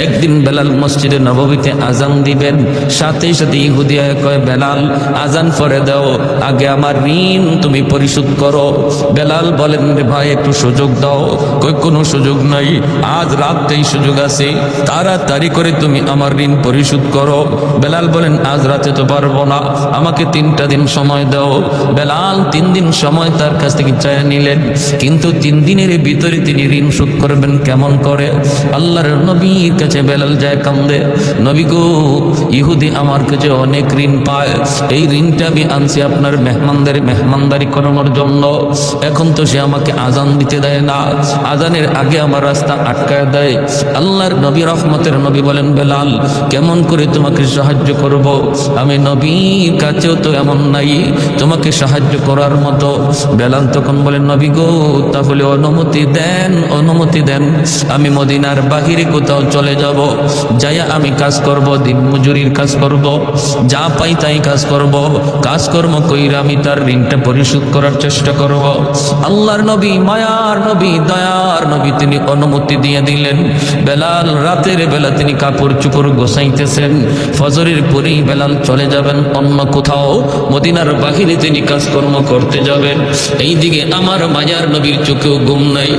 একদিন বেলাল মসজিদে নববীতে আজান দিবেন, সাথে সাথে ইহুদি কয় বেলাল আজান পরে দাও, আগে আমার ঋণ তুমি পরিশোধ করো। বেলাল বলেন রে ভাই একটু সুযোগ দাও। কই কোনো সুযোগ নাই, আজ রাতেই সুযোগ আছে, তাড়াতাড়ি করে তুমি আমার ঋণ পরিশোধ করো। বেলাল বলেন আজ রাতে তো পারবো না, আমাকে 3টা দিন সময় দাও। বেলাল 3 দিন সময় তার কাছ থেকে চায় নিলেন, কিন্তু 3 দিনের ভিতরে তিনি ঋণ শোধ করবেন কেমন করে? আল্লাহর নবীর কাছে বেলাল যায় কান্দে, নবী গো ইহুদি আমার কাছে অনেক ঋণ পায়, এই ঋণটা আমি আনছি আপনার মেহমানদারি করানোর জন্য। এখন তো সে আমাকে আজান দিতে দেয় না, আজানের আগে আমার রাস্তা আটকায় দেয়। আল্লাহর নবী রহমতের নবী বলেন বেলাল কেমন করে তোমাকে সাহায্য করব? আমি নবীর কাছেও তো এমন নাই তোমাকে সাহায্য করার মতো। বেলাল তখন বলেন নবী গো তাহলে অনুমতি দেন, অনুমতি দেন, আমি মদিনার বাহিরে কোথাও চলে যাব, যাইয়া আমি কাজ করব, দিন মজুরির কাজ করব, যা পাই তাই কাজ করব, কাজকর্ম কইরা আমি তার ঋণটা পরিশোধ করার চেষ্টা করব। আল্লাহর নবী মায়ার নবী দয়ার নবী তিনি অনুমতি দিয়ে দিলেন। বেলাল রাতের বেলা তিনি কাপড় চোপড় গোছাইতেছেন, ফজরের পরেই বেলাল চলে যাবেন অন্য কোথাও, মদিনার বাহিরে তিনি কাজকর্ম করতে যাবেন। এইদিকে আমার মায়ার নবীর চোখেও ঘুম নাই,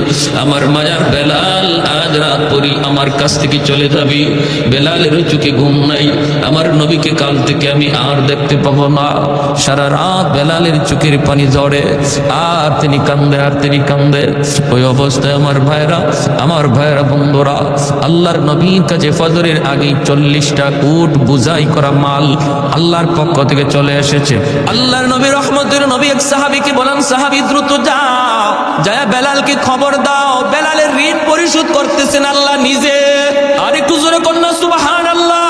আমার মায়ার বেলাল আজ রাত পরেই আমার কাছ থেকে চলে যাবি, বেলালের চোখে ঘুম নাই, আমার নবীকে কাল থেকে আমি আর দেখতে পাবো না। সারা রাত বেলালের চোখের পানি ঝরে, আর তিনি কান্দে, আর তিনি কান্দে। ওই অবস্থায় আমার ভাইরা বন্ধুরা, আল্লাহর নবীর কাছে ফজরের আগে 40টা উট বুঝাই করা মাল আল্লাহর পক্ষ থেকে চলে এসেছে। আল্লাহর নবী রহমতের নবী এক সাহাবীকে বলেন সাহাবী দ্রুত যাও, যায় বেলালকে খবর দাও, বেলালের ঋণ পরিশোধ করতেছেন আল্লাহ নিজে। আর একটু জোরে কন্যা সুবহানাল্লাহ।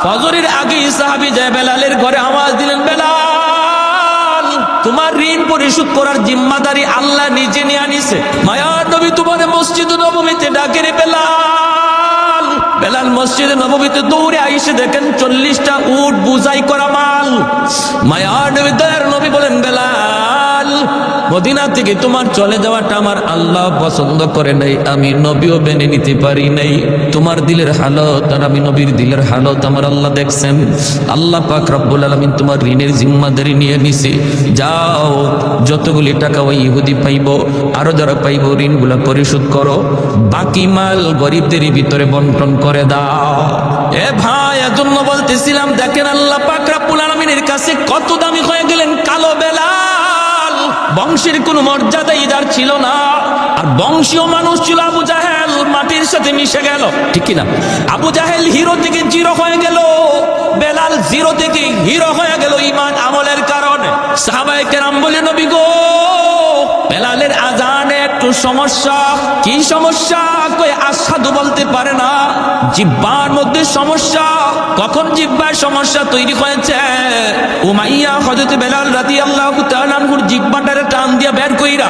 ফজরের আগে সাহাবী যায় বেলালের ঘরে আওয়াজ দিলেন বেলাল তোমার ঋণ পরিশোধ করার জিম্মাদারি আল্লাহ নিজে নিয়ে আনিছে। মায়ার নবী তোমার মসজিদে নববীতে ডাকে রে বেলাল। বেলাল মসজিদে নববীতে দৌড়ে আইসে দেখেন 40টা উট বুঝাই করা মাল। মায়ার নবী দয়ার নবী বলেন বেলাল মদিনা থেকে তোমার চলে যাওয়াটা আমার আল্লাহ পছন্দ করে নাই, আমি নবীও মেনে নিতে পারি নাই। তোমার দিলের হালত আর আমি নবীর দিলের হালত আমার আল্লাহ দেখছেন। আল্লাহ পাক রব্বুল আলামিন তোমার ঋণের জিম্মাদারি নিয়ে নিছে। যাও যতগুলি টাকা ওই ইহুদি পাইব, আরো যারা পাইব ঋণগুলা পরিশোধ করো, বাকি মাল গরিবদের ভিতরে বন্টন করে দাও। এ ভাই এজন্য বলতেছিলাম দেখেন আল্লাহ পাক রব্বুল আলামিনের কাছে কত দামি হয়ে গেলেন কালো বেলাল। বংশের কোনো মর্যাদা ইদার ছিল না, আর বংশীয় মানুষ ছিল আবু জাহেল, মাটির সাথে মিশে গেল, ঠিক কিনা? আবু জাহেল হিরো থেকে জিরো হয়ে গেল, বেলাল জিরো থেকে হিরো হয়ে গেল ঈমান আমলের কারণে। সাহাবায়ে কেরাম বলে নবী গো বেলালের আজানে একটু সমস্যা। কি সমস্যা? কই আশহাদু বলতে পারে না, জিহ্বার মধ্যে সমস্যা। কখন জিহ্বার সমস্যা তৈরি হয়েছে? উমাইয়া হযরত বেলাল রাদিয়াল্লাহু তাআলা আনহুর জিহ্বাটারে টান দিয়া বের কইরা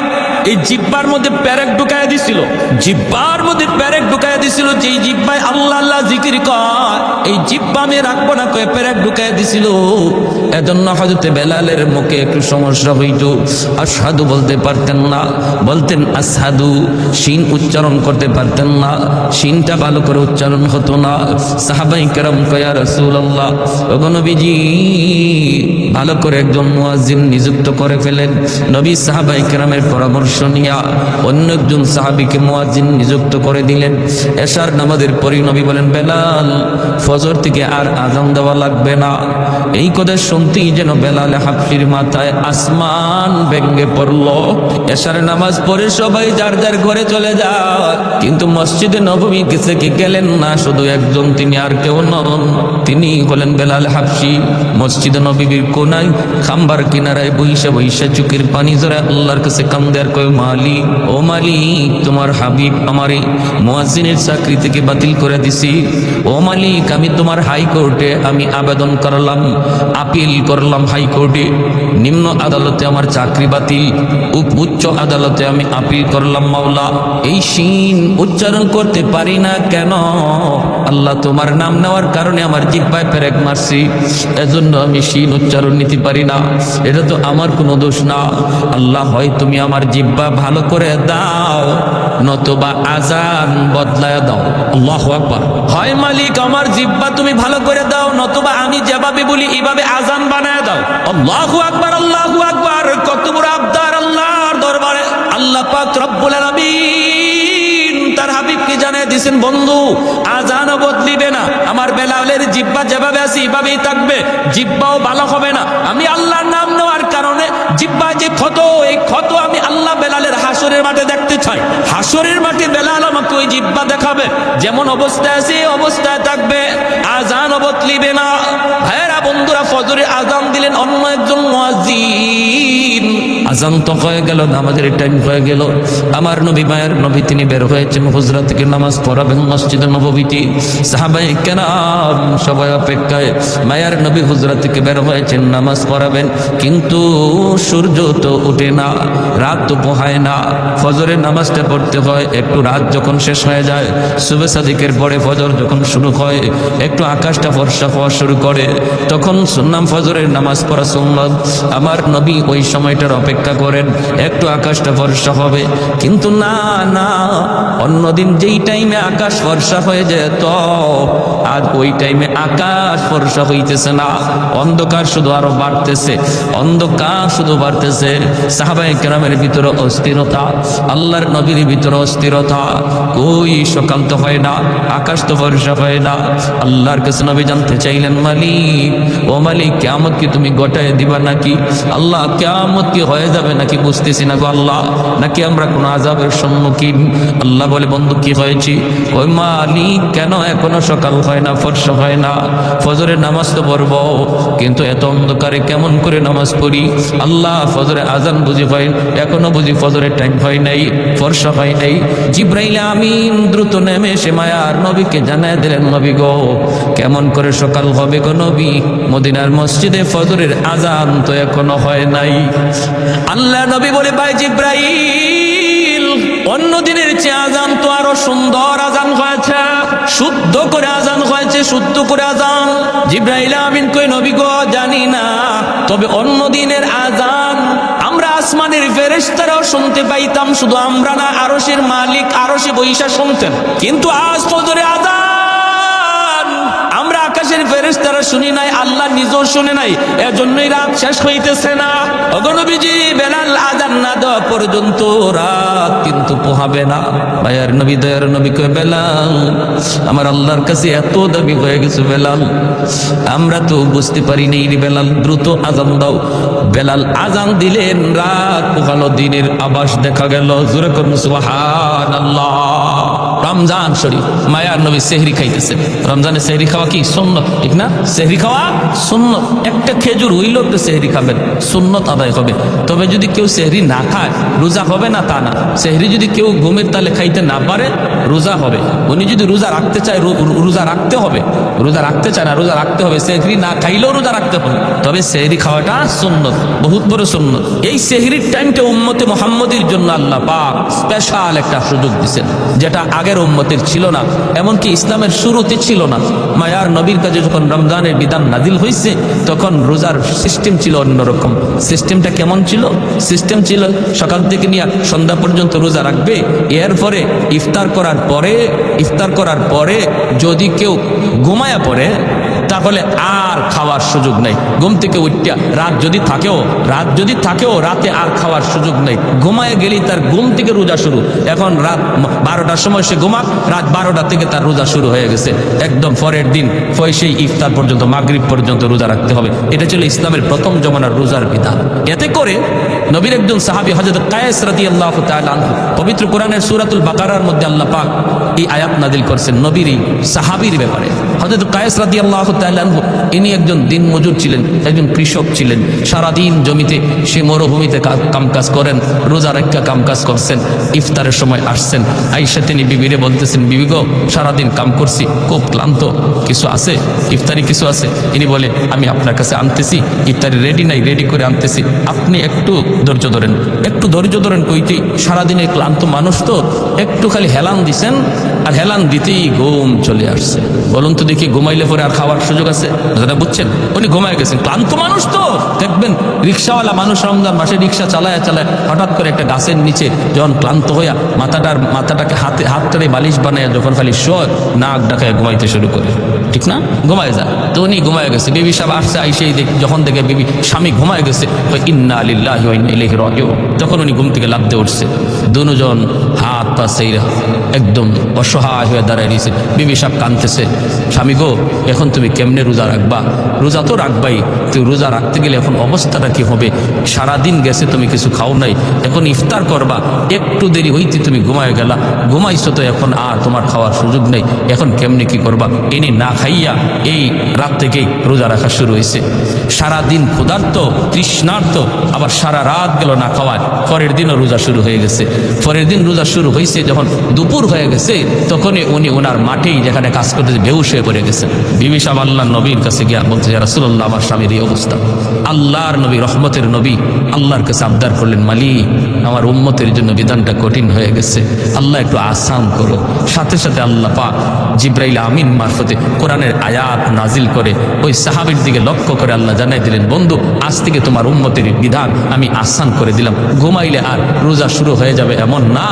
এই জিহ্বার মধ্যে পেরেক ঢুকায়া দিছিল, জিহ্বার মধ্যে পেরেক ঢুকায়া দিছিল। যেই জিহ্বায় আল্লাহ আল্লাহ জিকির কয় এই জিহ্বা আমি রাখবো না কয়ে পেরেক ঢুকায়া দিছিল। এজন্য হযরত বেলালের মুখে একটু সমস্যা হইতো, আশহাদু বলতে পারতেন না, বলতেন আসহাদু, শিন উচ্চারণ করতে পারতেন না, শিনটা ভালো করে উচ্চারণ হতো না। সাহাবায়ে কেরাম কয় ইয়া রাসূলুল্লাহ, ওগো নবীজি ভালো করে একজন মুয়াজ্জিন নিযুক্ত করে ফেলেন। নবী সাহাবায়ে কেরামের পরামর্শ নিয়া অন্য একজন সাহাবীকে মুয়াজ্জিন নিযুক্ত করে দিলেন। এশার নামাজের পরই নবী বলেন বেলাল ফজর থেকে আর আযান দেওয়া লাগবে না। এই কথা শুনতেই যেন বেলাল হাবশির মাথায় আসমান ভেঙে পড়ল। এশার নামাজ পড়ে সবাই যার যার ঘরে চলে যায়, কিন্তু মসজিদে নববী কাছে কি গেলেন না শুধু একজন, তিনি আর কেউ নন, তিনি হলেন বেলাল হাবশি। মসজিদে নববীর কোনায় খাম্বার কিনারায় বইসা বইসা চোখের পানি জড়ে আল্লাহর কাছে কান্দে আর কয় মালিক, ও মালিক তোমার হাবিব আমারে মুয়াজ্জিনের চাকরি থেকে বাতিল করে দিছি। ও মালিক আমি তোমার হাইকোর্টে আমি আবেদন করলাম, আপিল করলাম হাইকোর্টে, নিম্ন আদালতে আমার চাকরি বাতিল, উচ্চ আদালতে আমি আপিল করলাম মাওলা, এই শিন উচ্চারণ করতে পারি না কেন? আল্লাহ তোমার নাম নেওয়ার কারণে আমার জিহ্বায় পেরেক মারছি, এজন্য আমি শিন উচ্চারণ নিতে পারি না, এটা তো আমার কোনো দোষ না। আল্লাহ হয় তুমি আমার জিহ্বা ভালো করে দাও, নতুবা আজান বদলায় দাও। আল্লাহু আকবার। হয় মালিক আমার জিহ্বা তুমি ভালো করে দাও, নতুবা আমি যেভাবে বলি এইভাবে আজান বানায় দাও। আল্লাহু আকবার, আল্লাহু আকবার। কত বড় আবদার আল্লাহর দরবারে। আল্লাহ পাক রব্বুল আলামিন তার হাবিবকে জানিয়ে দিয়েছেন, বন্ধু আজানও বদলিবে না, আমার বেলালের জিহ্বা যেভাবে আছে এইভাবেই থাকবে, জিহ্বাও ভালো হবে না। আমি আল্লাহর নাম নেওয়ার কারণে জিহ্বা যে ক্ষত, এই ক্ষত আমি আল্লাহ বেলালের হাসরের মাঠে দেখতে চাই। হাসরের মাঠে বেলাল আমাকে ওই জিহ্বা দেখাবে, যেমন অবস্থায় আছে এই অবস্থায় থাকবে, আজানও বদলিবে না। ভাইয়েরা বন্ধুরা, ফজরে আজান দিলেন অন্য একজন মুয়াজ্জিন। আজান তো হয়ে গেল, নামাজের টাইম হয়ে গেল। আমার নবী মায়ের নবী তিনি বের হয়েছেন হুজরা থেকে নামাজ পড়াবেন মসজিদে নববীতে। সাহাবায়ে কেরাম সবাই অপেক্ষায়, মায়ের নবী হুজরা থেকে বের হয়েছেন নামাজ পড়াবেন, কিন্তু সূর্য তো ওঠে না, রাত তো পোহায় না। ফজরের নামাজটা পড়তে হয়, একটু রাত যখন শেষ হয়ে যায়, সুবহে সাদিকের পরে ফজর যখন শুরু হয়, একটু আকাশটা ফর্সা হওয়া শুরু করে, তখন সুন্নাত ফজরের নামাজ পড়া সুন্নাত। আমার নবী ওই সময়টার অপেক্ষা করেন, একটু আকাশটা ফর্সা হবে। কিন্তু না না, অন্যদিন যেই টাইমে আকাশ ফর্সা হয়ে যেত, আজ ওই টাইমে আকাশ ফর্সা হইতেছে না, অন্ধকার শুধু আরো বাড়তেছে, অন্ধকার শুধু বাড়তেছে। সাহাবায়ে কেরামের ভিতরে অস্থিরতা, আল্লাহর নবীর ভিতরে অস্থিরতা। ওই সকাল তো হয় না, আকাশ তো ফর্সা হয় না। আল্লাহর কাছে নবী জানতে চাইলেন, মালিক ও মালিক, কিয়ামত কি তুমি গোটায় দিবা নাকি? আল্লাহ কিয়ামত কি হয়ে যাবে নাকি বুঝতেছি না গো আল্লাহ, নাকি আমরা কোনো আযাবের সম্মুখীন? আল্লাহ বলে, বন্ধু কি হয়েছে? ওই মালিক, কেন এখনো সকাল হয় না, ফর্সা হয় না? ফজরের নামাজ তো পড়ব, কিন্তু এত অন্ধকারে কেমন করে নামাজ পড়ি? আল্লাহ, ফজরে আজান বুঝি হয়, এখনো বুঝি ফজরের টাইম হয় নাই, ফর্সা হয় নাই। জিবরাইল আমিন দ্রুত নেমে এসে মায়ার নবীকে জানায় দিলেন, নবী গো, কেমন করে সকাল হবে গো নবী? মদিনার মসজিদে ফজরের আজান তো এখনো হয় নাই। আল্লাহ নবী বলে, ভাই জিবরাইল, অন্য দিনের চেয়ে আজান তো আরো সুন্দর আজান হয়েছে, শুদ্ধ করে আজান হয়েছে, শুদ্ধ করে আজান। জিবরাইল আমিন কই, নবী গো, জানি না, তবে অন্য দিনের আজান আমরা আসমানের ফেরেশতারাও শুনতে পাইতাম, শুধু আমরা না, আরশের মালিক আরশে বৈশা শুনতেন। কিন্তু আজ ফজরে আজান আমরা আকাশের ফেরেশতারা শুনি নাই, আল্লাহ নিজেও শুনে নাই, এজন্যই রাত শেষ হইতেছে না। ওগো নবীজি, বেলাল আজান না দেওয়া পর্যন্ত রাত কিন্তু পোহাবে না। ভাইয়ার নবী, দয়ার নবী কয়, বেলাল, আমার আল্লাহর কাছে এত দাবি হয়ে গেছে বেলাল, আমরা তো বুঝতে পারি নেই রে বেলাল, দ্রুত আজান দাও। বেলাল আজান দিলেন, রাত পোহালো, দিনের আভাস দেখা গেল। জোরে করুন সুবহানাল্লাহ। রমজান শরীফ, মায়ার নবী সেহরি খাইতেছেন। রমজানে সেহরি খাওয়া কি সুন্নত, ঠিক না? সেহরি খাওয়া সুন্নত। একটা খেজুর হইলেও একটু সেহরি খাবেন, সুন্নত আদায় হবে। তবে যদি কেউ সেহরি না খায়, রোজা হবে না তা না। সেহরি যদি কেউ ঘুমের তালে খাইতে না পারে, রোজা হবে। উনি যদি রোজা রাখতে চায়, রোজা রাখতে হবে। রোজা রাখতে চায় না, রোজা রাখতে হবে। সেহরি না খাইলেও রোজা রাখতে হবে, তবে সেহরি খাওয়াটা সুন্নত, বহুত বড় সুন্নত। এই সেহরির টাইমটা উম্মতে মুহাম্মদীর জন্য আল্লাহ পাক স্পেশাল একটা সুযোগ দিয়েছেন, যেটা আগের উম্মতের ছিল না, এমনকি ইসলামের শুরুতে ছিল না। মায়ার নবীর কাছে যখন রমজানের বিধান নাজিল হয়েছে, তখন রোজার সিস্টেম ছিল অন্যরকম। সিস্টেমটা কেমন ছিল? সিস্টেম ছিল সকাল থেকে নিয়ে সন্ধ্যা পর্যন্ত রোজা রাখবে, এরপরে ইফতার করার পরে যদি কেউ ঘুমায়া পড়ে, তাহলে আর খাওয়ার সুযোগ নেই। ঘুম থেকে উঠিয়া রাত যদি থাকেও রাতে আর খাওয়ার সুযোগ নেই। ঘুমায় গেলেই তার ঘুম থেকে রোজা শুরু। এখন রাত 12টার সময় সে ঘুমাক, রাত 12টা থেকে তার রোজা শুরু হয়ে গেছে, একদম পরের দিন সেই ইফতার পর্যন্ত, মাগরিব পর্যন্ত রোজা রাখতে হবে। এটা ছিল ইসলামের প্রথম জমানার রোজার বিধান। এতে করে নবীর একজন সাহাবী হযরত কায়েস রাদিয়াল্লাহু তাআলা আনহু, পবিত্র কোরআনের সূরাতুল বাকারার মধ্যে আল্লাহ পাক এই আয়াত নাযিল করছেন নবীর এই সাহাবীর ব্যাপারে। হযরত কায়েস রাদিয়াল্লাহু তাআলা আনহু, ইনি একজন দিন মজুর ছিলেন, একজন কৃষক ছিলেন। সারাদিন জমিতে, সে মরুভূমিতে কামকাজ করেন, রোজা রাখা কামকাজ করছেন। ইফতারের সময় আসছেন, আয়েশা তিনি বিবিরে বলতেছেন, বিবি গো, সারাদিন কাম করছি, খুব ক্লান্ত, কিছু আছে ইফতারি, কিছু আছে? ইনি বলে, আমি আপনার কাছে আনতেছি, ইফতারি রেডি নাই, রেডি করে আনতেছি, আপনি একটু ধৈর্য ধরেন। কইতেই সারাদিনের ক্লান্ত মানুষ তো, একটু খালি হেলান দিছেন, আর হেলান দিতেই ঘুম চলে আসছে। বলুন তো দেখি, ঘুমাইলে পরে আর খাওয়ার সুযোগ আছে? যারা বুঝছেন, উনি ঘুমায় গেছেন, ক্লান্ত মানুষ তো। দেখবেন রিক্সাওয়ালা মানুষ রমজান মাসে রিক্সা চালায় চালায় হঠাৎ করে একটা গাছের নিচে যখন ক্লান্ত হইয়া মাথাটাকে হাতটারে বালিশ বানায় যখন খালি শোয়, নাক ডাকায় ঘুমাইতে শুরু করে, ঠিক না? ঘুমায় যায়। তো উনি ঘুমায় গেছে, বিবি সাহেব আসছে, আইসেই যখন দেখে বিবি স্বামী ঘুমায় গেছে, ইন্না লিল্লাহি ওয়া ইন্না ইলাইহি রাজিউন, তখন উনি ঘুম থেকে লাফ দিয়ে উঠছে। দুজন হাত পা সেইরা একদম অসহায় হয়ে দাঁড়ায় দিয়েছে। বিবি সাহেব কাঁদতেছে, স্বামী গো, এখন তুমি কেমনে রোজা রাখবা? রোজা তো রাখবাই, তুই রোজা রাখতে গেলে এখন অবস্থাটা কি হবে? সারাদিন গেছে, তুমি কিছু খাও নাই, এখন ইফতার করবা, একটু দেরি হইতে তুমি ঘুমায় গেলা, ঘুমাইছো তো এখন আর তোমার খাওয়ার সুযোগ নেই, এখন কেমনে কি করবা? এনে না খাইয়া এই রাত থেকেই রোজা রাখা শুরু হয়েছে। সারাদিন ক্ষুধার্ত তৃষ্ণার্ত, আবার সারা রাত গেল না খাওয়ায়, পরের দিনও রোজা শুরু হয়ে গেছে। পরের দিন রোজা শুরু হয়েছে, যখন দুপুর হয়ে গেছে তখনই উনি ওনার মাঠেই যেখানে কাজ করতে বেহুশ হয়ে পড়ে গেছেন। বিবি সাহেব আল্লাহর নবীর কাছে গিয়া বলছে, ইয়া রাসূলুল্লাহ, আমার স্বামীর এই অবস্থা। আল্লাহর নবী, রহমতের নবী, আল্লাহর কাছে আবদার করলেন, মালিক, আমার উম্মতের জন্য বিধানটা কঠিন হয়ে গেছে, আল্লাহ একটু আসান করো। সাথে সাথে আল্লাহ পাক জিবরাইল আমিন মারফতে কোরআনের আয়াত নাজিল করে ওই সাহাবীর দিকে লক্ষ্য করে আল্লাহ জানাই দিলেন, বন্ধু, আজ থেকে তোমার উম্মতের বিধান আমি আসান করে দিলাম। ঘুমাইলে আর রোজা শুরু হয়ে যাবে এমন না,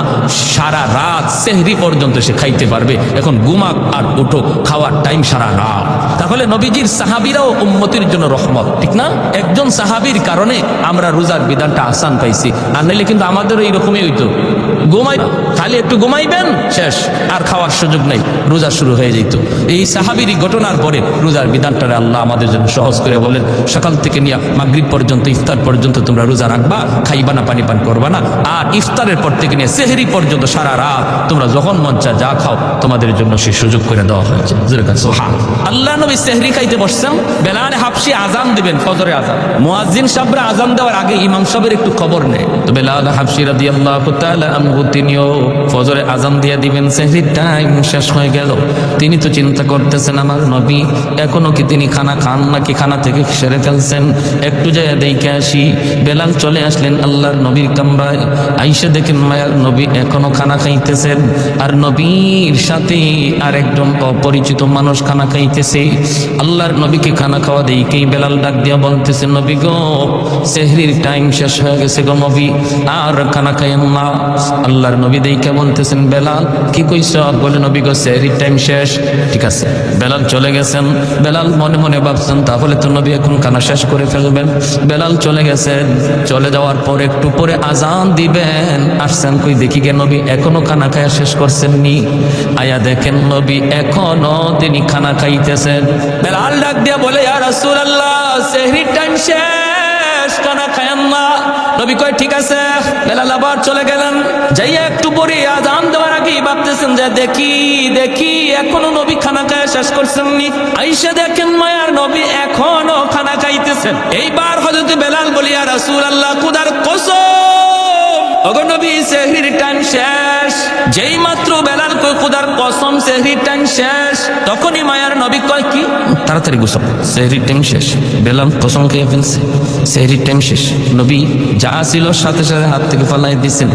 সারা রাত সেহরি পর্যন্ত সে খাইতে পারবে। এখন ঘুমাক আর উঠো, খাওয়ার টাইম সারা রাত। তাহলে নবীজির সাহাবীরাও উম্মতের জন্য রহমত, ঠিক না? একজন সাহাবীর কারণে আমরা রোজার বিধানটা আসান পাইছি, আর নাইলে কিন্তু আমাদেরও এইরকমই হইতো। ঘুমাই, খালি একটু ঘুমাইবেন, শেষ, আর খাওয়ার সুযোগ নেই, রোজা শুরু হয়ে যেত। এই সাহাবীর ঘটনার পরে রোজার বিধানটা আল্লাহ আমাদের জন্য সহজ করে বলেন, সকাল থেকে নিয়ে মাগরিব পর্যন্ত, ইফতার পর্যন্ত তোমরা রোজা রাখবা, খাইবা না, পানি পান করবা না, আর ইফতারের পর থেকে নিয়ে সেহরি পর্যন্ত সারা রাত তোমরা যখন মন চায় যা খাও, তোমাদের জন্য সেই সুযোগ করে দেওয়া হয়েছে। আল্লাহ নবী সেহরি খাইতে বসছেন, বেলাল হাবশি আজান দিবেন, ফজরে আজান। মুয়াজ্জিন সাহেবরা আজান দেওয়ার আগে ইমাম সাহেবের একটু খবর নেই। তো বেলাল হাবশি রাদিয়াল্লাহু তাআলা আনহু তিনিও ফজরে আজান দিয়ে দিবেন, সেহরির টাইম শেষ হয়ে গেল। তিনি তো চিন্তা করতেছেন, আমার নবী এখনো কি তিনি খানা খান নাকি খানা থেকে সেরে ফেলছেন, একটু যায় দেখে আসি। বেলাল চলে আসলেন আল্লাহর নবীর কামরায়, আইসা দেখেন মায়ার নবী এখনো খানা খাইতেছেন, আর নবীর সাথে আর একজন অপরিচিত মানুষ খানা খাইতেছে। আল্লাহর নবীকে খানা খাওয়া দেখেই বেলাল ডাক দিয়া বলতেছে, নবী গো, সেহরির টাইম শেষ হয়ে গেছে গো নবী, আর খানা খাইয়েন না। আল্লাহর নবী দেখে বলতেছেন, বেলাল কি কইছ? বলে, নবী গো, সেহরির টাইম শেষ। ঠিক আছে, বেলাল চলে গেছেন। বেলাল মনে মনে ভাবছেন, তাহলে তো নবী এখন খানা শেষ করে ফেলবেন। বেলাল চলে গেছেন, চলে যাওয়ার পর একটু পরে আজান দিবেন, আসছেন কই দেখি গে নবী এখনো খানা খাওয়া শেষ করছেন নি। আয়া দেখেন নবী এখনো তিনি খানা খাইতেছেন। বেলাল ডাক দিয়া বলে, ইয়া রাসূলুল্লাহ, সেহরির টাইম শেষ, খানা খায়েন না। নবী কয়, ঠিক আছে। বেলাল আবার চলে গেলেন, যাইয়া একটু পরে আজান দেওয়ার আগেই ভাবতেছেন যে দেখি দেখি এখনো নবী খানা খাওয়া শেষ করছেন নি। আইসা দেখেন মায়ার নবী এখনো খানা খাইতেছেন। এইবার হযরত বেলাল বলি, ইয়া রাসূলুল্লাহ, খুদার কসম, ওগো নবী, সেহরির টাইম শেষ। যেই মাত্র বেলাল কয় খুদার কসম সেহরির টাইম শেষ, তখনই মায়ার নবী কয়, কি তাড়াতাড়ি গোসল, সেহরির টাইম শেষ। বেলাল কসম খেয়ে ফেলছে, সেহরির টাইম শেষ। নবী যা ছিল সাথে সাথে হাত থেকে ফালাই দিচ্ছেন।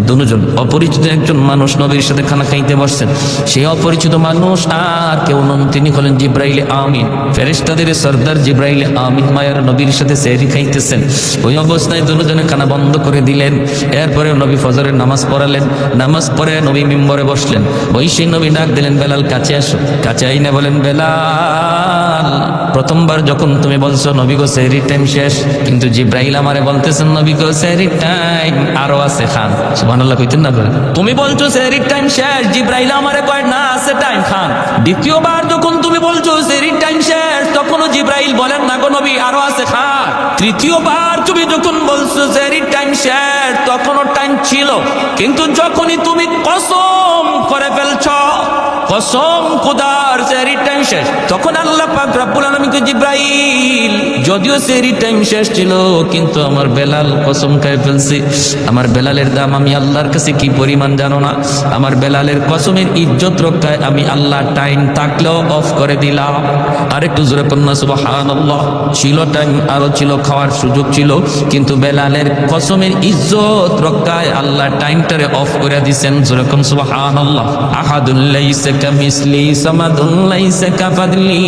দুজন অপরিচিত একজন মানুষ নবীর সাথে খানা খাইতে বসছেন। সেই অপরিচিত মানুষ আর কেউ নন, তিনি হলেন জিবরাইল আমিন, ফেরেশতাদের সর্দার জিবরাইল আমিন। মায়ার নবীর সাথে সেহরি খাইতেছেন। ওই অবস্থায় দুজনে খানা বন্ধ করে দিলেন। এরপরে নবী ফজরের নামাজ পড়ালেন। নামাজ পড়ে নবী মিম্বরে বসলেন। বৈশী নবী ডাক দিলেন, বেলাল কাছে আসো। কাছে আইনে বলেন, বেলাল, প্রথমবার যখন তুমি বলছো নবী গো সেহরির টাইম শেষ, কিন্তু জিবরাইল আমারে বলতেছেন নবী গো সেহরির টাইম আরো আছে, খান। সুবহানাল্লাহ কইতেন না? তুমি বলছো সেহরির টাইম শেষ, জিবরাইল আমারে কয় না আছে টাইম, খান। দ্বিতীয়বার যখন তুমি বলছো সেহরির টাইম শেষ, তখনও জিবরাইল বলেন না গো নবী আরো আছে, খান। তৃতীয়বার তুমি যখন বলছো সেহরির টাইম শেষ, তখনও টাইম ছিল, কিন্তু যখনই তুমি কসম করে ফেলছো, কসম খোদার সেহরির টাইম শেষ, তখন আল্লাহ পাক রব্বুল আলামিনকে, জিবরাইল, যদিও সেহরির টাইম শেষ ছিল, কিন্তু আমার বেলাল কসম খেয়ে ফেলছি। আমার বেলালের দাম আমি আল্লাহর কাছে কি পরিমাণ জানো না? আমার বেলালের কসমের ইজ্জত রক্ষায় আমি আল্লাহ টাইম থাকলেও অফ করে দিলাম। আরেকটু জোরে পড়না সুবহানাল্লাহ। ছিল টাইম, আরো ছিল, খাওয়ার সুযোগ ছিল, কিন্তু বেলালের কসমের ইজ্জত রক্ষায় আল্লাহ টাইমটারে অফ করে দিয়েছেন। জোরে কোন সুবহানাল্লাহ। আহাদুল লাইসা কামিসলি সামাদুন লাইসা কাফাদলি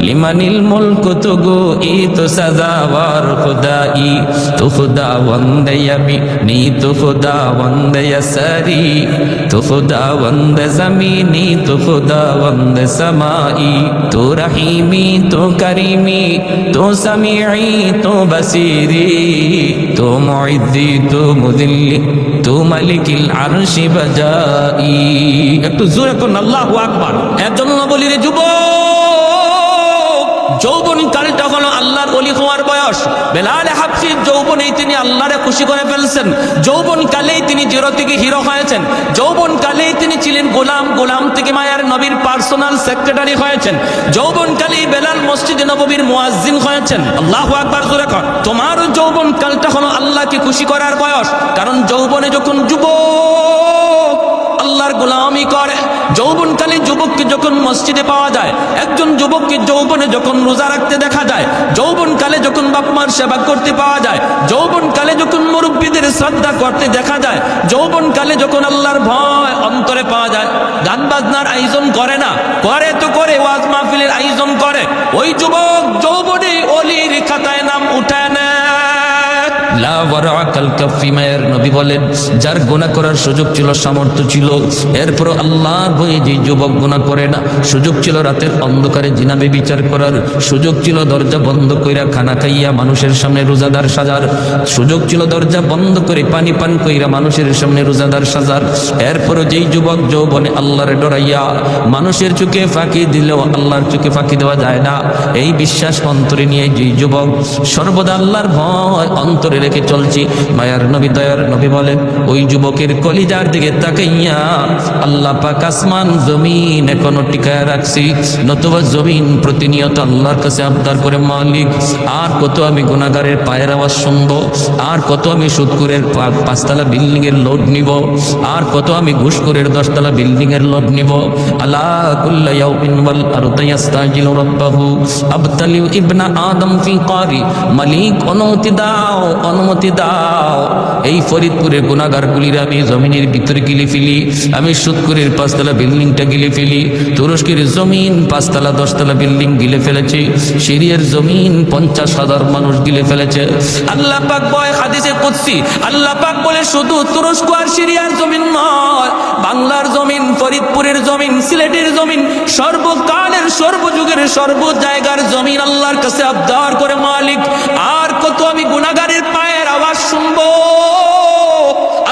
লিমানিল মুলকু তুগু ই তো সাজাওয়ার খুদাই তো খুদাওয়ান্দ ইয়ামিনি তো খুদাওয়ান্দ ইয়াসারি তো খুদাওয়ান্দ জমিনি তো খুদাওয়ান্দ সমাই তো রহিমি তো করিমি তো সামিঈ তো বসিরি তো মুইদ্দি তো মুদিল্লি তো মালিকিল আরশি বাজাই। একটু জোরে করুন আল্লাহু আকবার। এর জন্য বলি রে যুবক, যৌবন কালটা হলো আল্লাহর ওলি হওয়ার বয়স। বেলাল হাবশির যৌবনেই তিনি আল্লাহরে খুশি করে ফেলছেন, যৌবন কালেই তিনি জিরো থেকে হিরো হয়েছেন, যৌবন কালেই তিনি ছিলেন গোলাম, গোলাম থেকে মায়ার নবীর পার্সোনাল সেক্রেটারি হয়েছেন, যৌবন কালেই বেলাল মসজিদে নববীর মুয়াজ্জিন হয়েছেন। আল্লাহু আকবার জোরে কর। তোমার যৌবন কালটা হলো আল্লাহকে খুশি করার বয়স। কারণ যৌবনে যখন যুবক আল্লাহর গোলামি করে, যৌবনকালে যুবককে যখন মসজিদে পাওয়া যায়, একজন যুবককে যৌবনে যখন রোজা রাখতে দেখা যায়, যৌবনকালে যখন বাপ মার সেবা করতে পাওয়া যায়, যৌবনকালে যখন মুরব্বীদের শ্রদ্ধা করতে দেখা যায়, যৌবনকালে যখন আল্লাহর ভয় অন্তরে পাওয়া যায়, গান বাজনার আয়োজন করে না, করে তো করে ওয়াজ মাহফিলের আয়োজন করে, ওই যুবক যৌবনে ওলির খাতায় নাম উঠায় না। লা ওয়ারাকাল কাফি, মায়ের নবী বলেন যার গুনাহ করার সুযোগ ছিল, সামর্থ্য ছিল, এরপর আল্লাহর ভয়ে যে যুবক গুনাহ করে না, সুযোগ ছিল রাতের অন্ধকারে জিনা ব্যভিচার করার, সুযোগ ছিল দরজা বন্ধ কইরা খানা খাইয়া মানুষের সামনে রোজাদার সাজার, সুযোগ ছিল দরজা বন্ধ করে পানি পান কইরা মানুষের সামনে রোজাদার সাজার, এরপর যেই যুবক যৌবনে আল্লাহর ডরাইয়া মানুষের চোখে ফাঁকি দিলেও আল্লাহর চোখে ফাঁকি দেওয়া যায় না, এই বিশ্বাস অন্তরে নিয়ে যেই যুবক সর্বদা আল্লাহর ভয় অন্তরে রেখে চলছি, মায়ার নবী দয়ার নবী বলেন ওই যুবকের কলিজার দিকে তাকাইয়া আল্লাহ পাক আসমান জমিন এখনো টিকায় রাখছি, নতুবা জমিন প্রতিনিয়ত আল্লাহর কাছে আবদার করে মালিক আর কত আমি গুনাহগারের পায়ের আওয়াজ শুনবো, আর কত আমি সুদখোরের 5তলা বিল্ডিং এর লোড নিব, আর কত আমি ঘুষখোরের 10তলা বিল্ডিং এর লোড নিব। আলা কুল্লা ইয়াউমিন ওয়াল আরদু ইস্তাজিলু রাব্বাহু আবতালি ইবনা আদম ফি কারি, মালিক অনুমতি দাও, অনুমতি দাও, এই ফরিদপুরের গুনাহগারগুলির আমি জমিনের ভিতরে গিলে ফেলি, আমি সুদখোরের 5তলা বিল্ডিংটা গিলে ফেলি, তুরস্কের জমিন 5তলা 10তলা বিল্ডিং গিলে ফেলেছে, সিরিয়ার জমিন 50,000 মানুষ গিলে ফেলেছে। আল্লাহ পাক বলে হাদিসে কুদসি, আল্লাহ পাক বলে শুধু তুরস্ক আর সিরিয়ার জমিন নয়, বাংলার জমিন, ফরিদপুরের জমিন, সিলেটের জমিন, সর্বকালের সর্বযুগের সর্ব জায়গার জমিন আল্লাহর কাছে আবদার করে মালিক আর কত আমি গুনাহগারের পায়ের আওয়াজ শুনবো,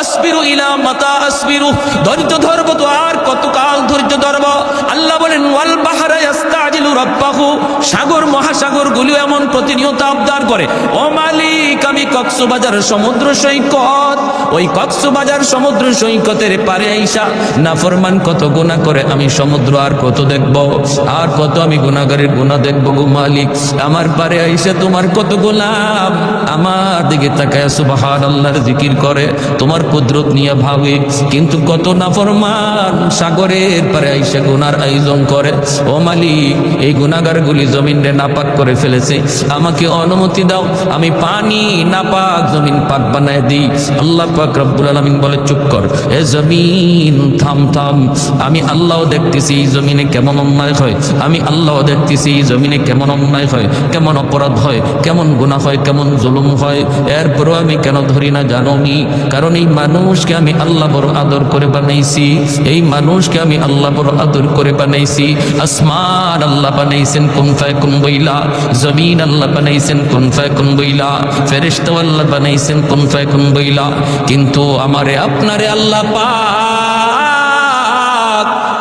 আসবিরু ইলা মাতা আসবিরু, ধৈর্য ধরবো তো আর কতকাল ধৈর্য ধরবো। আল্লাহ বলেন ওয়াল বাহরা ইস্তাজিলু রাব্বাহু, সাগর মহাসাগর গুলো এমন প্রতিনিয়ত আবদার করে ও মালিক আমি কক্সবাজার সমুদ্র সৈকত, ওই কক্সবাজার সমুদ্র সৈকতের পারে আইসা নাফরমান কত গুনাহ করে আমি সমুদ্র আর কত দেখব, আর কত আমি গুনাহগারের গুনাহ দেখব গো মালিক, আমার পারে আইসা তোমার কত গোলাম আমার দিকে তাকায় সুবহানাল্লাহর জিকির করে, তোমার কুদরত নিয়ে ভাবে, কিন্তু কত নাফরমান সাগরের পারে আইসা গুনার আয়োজন করে। ও মালিক এই গুনাহগারগুলি জমিনে নাপাক করে ফেলেছে, আমাকে অনুমতি দাও আমি পানি নাপাক জমিন পাক বানায় দিই। আল্লাহ পাক রব্বুল আলামিন বলে চুপ কর, এ জমিন থাম থাম, আমি আল্লাহ দেখতেছি এই জমিনে কেমন অন্যায় হয়, আমি আল্লাহ দেখতেছি এই জমিনে কেমন অন্যায় হয়, কেমন অপরাধ হয়, কেমন গুনাহ হয়, কেমন জুলুম হয়, এরপরও আমি কেন ধরি না জানো নি? কারণ এই মানুষকে আমি আল্লাহ বড় আদর করে বানাইছি, এই মানুষকে আমি আল্লাহ বড় আদর করে বানাইছি। আসমান আল্লাহ বানাইছেন কুন ফায়াকুন বইলা, জমিন আল্লাহ বানাইছেন কুন ফায়াকুন বইলা, ফেরেশতা আল্লাহ বানাইছেন কুন ফায়াকুন বইলা, কিন্তু আমারে আপনারে আল্লাহ পাক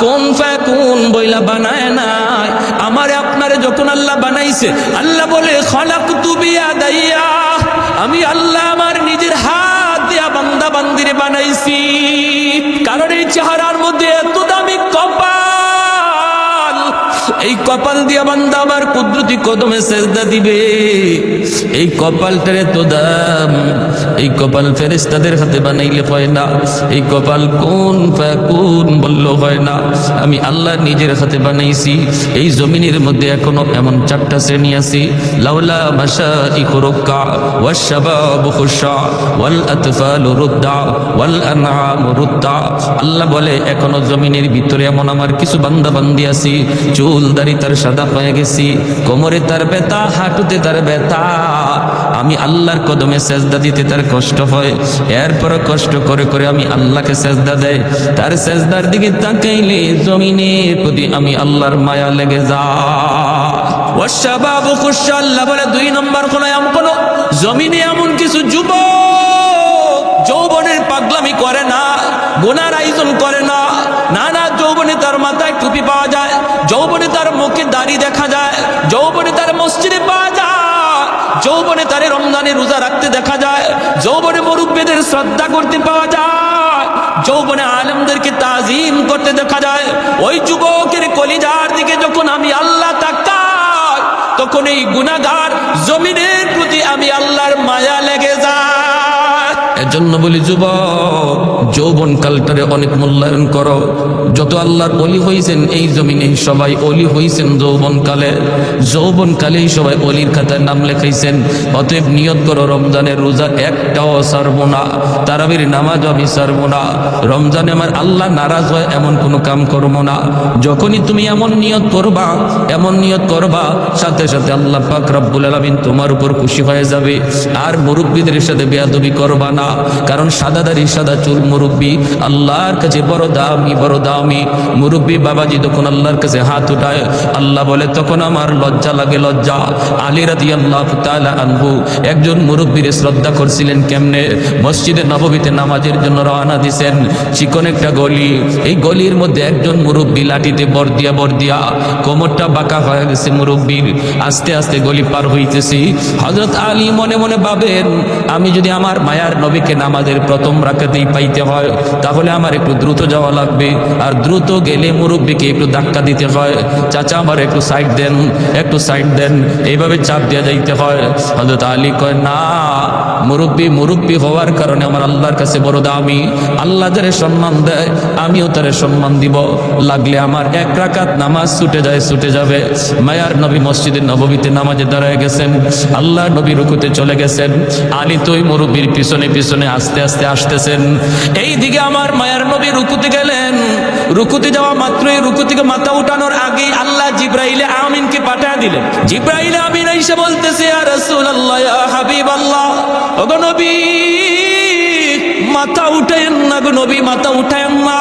কুন ফায়াকুন বইলা বানায় নাই। আমারে আপনারে যখন আল্লাহ বানাইছে, আল্লাহ বলে খালাকতু বিয়াদাইয়া, আমি আল্লাহ আমার নিজের হাত দিয়া বান্দা বান্দিরে বানাইছি। কারণ এই চেহারার মধ্যে এত দামি কপাল, এই কপাল দিয়া বান্দা আমার কুদরতি কদমে সেজদা দিবে। এই কপালটারে তো দাম, এই কপাল ফেরেশতাদের হাতে বানাইলে হয় না, এই কপাল কোন ফায়াকুন বলল হয় না, আমি আল্লাহ নিজের হাতে বানাইছি। এই জমিনের মধ্যে এখনো এমন 4টা শ্রেণী আছে, লাউলা মাশাইখু রুক্কা ওয়াশ শাবাবু খুশা ওয়াল আতফালু রুদ্দা ওয়াল আনআমু রুদ্দা। আল্লাহ বলে এখনো জমিনের ভিতরে এমন আমার কিছু বান্দা বান্দি আছে, চুল দাড়ি তার সাদা হয়ে গেছি, কোমরে তার ব্যথা, হাঁটুতে তার ব্যথা, আমি আল্লাহর কদমে সেজদা দিতে তার কষ্ট হয়, এরপর কষ্ট করে করে আমি আল্লাহকে সেজদা দেয়, তার সেজদার দিকে তাকাইলে জমিনের প্রতি আমি আল্লাহর মায়া লেগে যায়। ওয়াশাবাবু খুশা, আল্লাহ বলে 2 নম্বর কোন জমিনে এমন কিছু যুবক যৌবনের পাগলামি করে না, গুনার আয়োজন করে না, না যৌবনে তার মাথায় টুপি পাওয়া যায়, যৌবনে তার মুখে দাড়ি দেখা যায়, যৌবনে তার মসজিদে পাওয়া যায়, যৌবনে তার রমজানে রোজা রাখতে দেখা যায়, যৌবনে মুরব্বিদের শ্রদ্ধা করতে পাওয়া যায়, যৌবনে আলেমদেরকে তাজিম করতে দেখা যায়। ওই যুবকের কলিজার দিকে যখন আমি আল্লাহ তাকাই, তখন এই গুনাহগার জমিনের প্রতি আমি আল্লাহর মায়া লেগে যায়। এজন্য বলি যুবক, যৌবন কালটারে অনেক মূল্যায়ন করো। যত আল্লাহর ওলি হয়েছেন এই জমিনে সবাই ওলি হয়েছেন যৌবন কালে, যৌবন কালেই সবাই ওলির খাতায় নাম লেখাইছেন। অতএব নিয়ত করো রমজানের রোজা একটাও ছাড়বো না, তারাবির নামাজ আমি ছাড়বো না, রমজানে আমার আল্লাহ নারাজ হয় এমন কোনো কাম করবো না। যখনই তুমি এমন নিয়ত করবা, এমন নিয়ত করবা, সাথে সাথে আল্লাহ পাক রব্বুল আলামিন তোমার উপর খুশি হয়ে যাবে। আর মুরব্বীদের সাথে বেয়াদবি করবা না, কারণ সাদা দাড়ি সাদা চুল মুরব্বী আল্লাহর কাছে বড় দামি, বড় দামি। মুরব্বী বাবাজি যখন আল্লাহর কাছে হাত উঠায়, আল্লাহ বলে তখন আমার লজ্জা লাগে, লজ্জা। আলী রাদিয়াল্লাহু তাআলা আনহু একজন মুরব্বীর শ্রদ্ধা করছিলেন কেমনে? মসজিদে নববীতে নামাজের জন্য রওনা দিয়েছেন, চিকন একটা গলি, এই গলির মধ্যে একজন মুরব্বী লাঠিতে বর দিয়া কোমরটা বাঁকা হয়ে গেছে মুরব্বীর, আস্তে আস্তে গলি পার হইতেছি। হযরত আলী মনে মনে ভাবেন, আমি যদি আমার মায়ার নবীকে নামাজের প্রথম রাকাতেই পাইতে হয়, তাহলে আমার একটু দ্রুত যাওয়া লাগবে, আর দ্রুত গেলে মুরব্বীকে একটু ধাক্কা দিতে হয়, চাচা আমার একটু সাইড দেন, একটু সাইড দেন, এইভাবে চাপ দিয়ে যাইতে হয়। হযরত আলী কয়, না, মুরব্বী হওয়ার কারণে আমার আল্লাহর কাছে বড় দামি, আল্লাহ যারে সম্মান দেয় আমিও তারে সম্মান দিব, লাগলে আমার 1 রাকাত নামাজ ছুটে যাবে। মায়ার নবী মসজিদে নববীতে নামাজে দাঁড়ায় গেছেন, আল্লাহ নবী রুকুতে চলে গেছেন, আলী তো ওই মুরব্বীর পিছনে পিছনে আস্তে আস্তে আসতেছেন। এইদিকে আমার মায়ার নবী রুকুতে গেলেন, রুকুতে যাওয়া মাত্রই, রুকু থেকে মাথা উঠানোর আগেই আল্লাহ জিবরাইলে আমিনকে পাঠিয়ে দিলেন। জিবরাইলে আমিন এসে বলতেছে, ইয়া রাসূলুল্লাহ, ইয়া হাবিবাল্লাহ, ওগো নবী মাথা উঠায়েন না, গো নবী মাথা উঠায়েন না,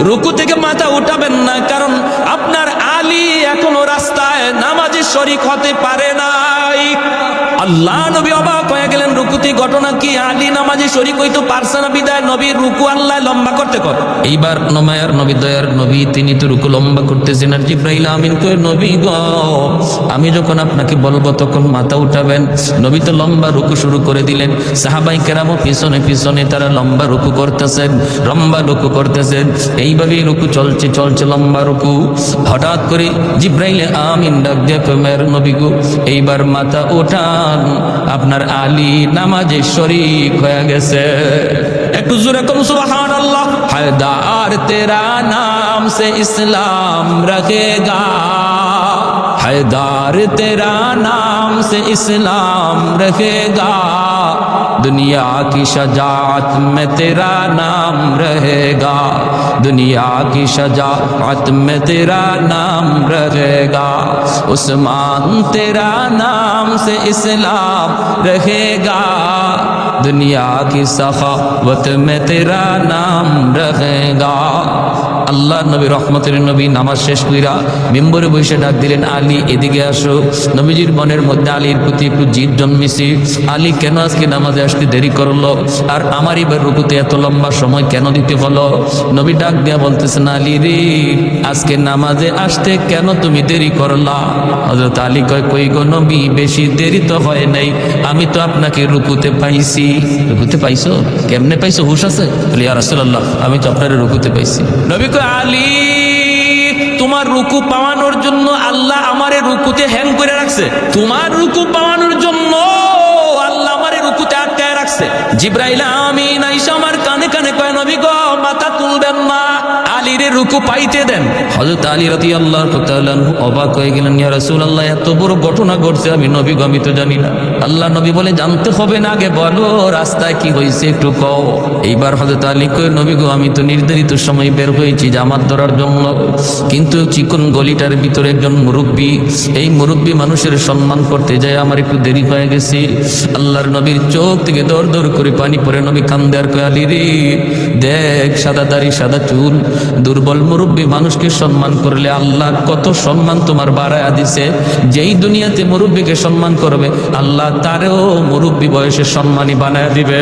রুকু থেকে মাথা উঠাবেন না, কারণ আপনার আলী এখনো রাস্তায় নামাজে শরীক হতে পারে নাই। আল্লাহ নবী অবাক হয়ে গেলেন, রুকুতে ঘটনা কি? আলী নামাজে শরীক হইতো পারছে না, বিদায় নবীর রুকু আল্লাহ লম্বা করতে কর। এইবার মায়ার নবী, দয়ার নবী, তিনি তো রুকু লম্বা করতেছেন, আর জিবরাইল আমিন কয়, নবী গো, আমি যখন আপনাকে বলবো তখন মাথা উঠাবেন। নবী তো লম্বা রুকু শুরু করে দিলেন, সাহাবাই কেরামও পিছনে পিছনে তারা লম্বা রুকু করতেছেন, লম্বা রুকু করতেছেন, এইভাবেই রুকু চলছে লম্বা রুকু। হঠাৎ করে জিবরাইল আমিন ডাক দিয়ে কয়, মায়ের নবী গো, এইবার মাথা উঠান, আপনার আলী নামাজে শরীক হয়ে গেছে। একটু জোরে কম সুবহানাল্লাহ। হায়দার তেরা নাম সে ইসলাম রখেগা, हैदार तेरा नाम से इस्लाम रखेगा, दुनिया की शजाअत में तेरा नाम रहेगा, दुनिया की शजाअत में तेरा नाम रहेगा, उस्मान तेरा नाम से इस्लाम रहेगा, दुनिया की सखावत में तेरा नाम रहेगा। আল্লাহ নবী রহমতের নবী নামাজ শেষ কইরা মিম্বরে বসে ডাক দিলেন, আলী এদিকে আসো। নবীজির মনের মধ্যে আলীর প্রতি একটু জিদ জন্মেছে, আলী কেন আজকে নামাজে আসতে দেরি করলো, আর আমার এবার রুকুতে এত লম্বা সময় কেন দিতে হলো? নবী ডাক দিয়া বলতেছেন, আলী রে, আজকে নামাজে আসতে কেন তুমি দেরি করলা? হযরত আলী কয়, কই গো নবী, বেশি দেরি তো হয় নাই, আমি তো আপনাকে রুকুতে পাইছি। রুকুতে পাইছো? কেমনে পাইছো, হুশ আছে? ইয়া রাসূলুল্লাহ, আমি তো আপনার রুকুতে পাইছি। নবী কয়, আলী তোমার রুকু পাওয়ানোর জন্য আল্লাহ আমারে রুকুতে হ্যাং করে রাখছে, তোমার রুকু পাওয়ানোর জন্য আল্লাহ আমারে রুকুতে আটকায় রাখছে। জিবরাইল আমিন আইসা আমার কানে কানে কয়, নবী গো মাথা তুলবেন না, আলীরে রুকু পাইতে দেন। হযরত আলী রাদিয়াল্লাহু তাআলা অবাক হয়ে গেলেন, ইয়া রাসূলুল্লাহ এত বড় ঘটনা ঘটছে, আমি নবী গো আমি তো জানি না। আল্লাহ নবী বলে, জানতে হবে না, আগে বলো রাস্তায় কি হয়েছে একটু কও। এইবার হযরত আলী কয়, নবী গো আমি তো নির্ধারিত সময় বের হয়েছি জামাত ধরার জন্য, কিন্তু চিকন গলিটার ভিতরে একজন মুরব্বী, এই মুরব্বী মানুষের সম্মান করতে যায় আমার একটু দেরি হয়ে গেছে। আল্লাহর নবীর চোখ থেকে দর দর করে পানি পড়ে, নবী কান্দে আর কয়, আলী রে দেখ সাদা দাড়ি সাদা চুল, দুর্বল মুরব্বী মানুষকে সম্মান করলে আল্লাহ কত সম্মান তোমার বাড়ায়া দিছে। যেই দুনিয়াতে মুরব্বীকে সম্মান করবে আল্লাহ তারেও মুরব্বী বয়সে সম্মানী বানায় দিবে।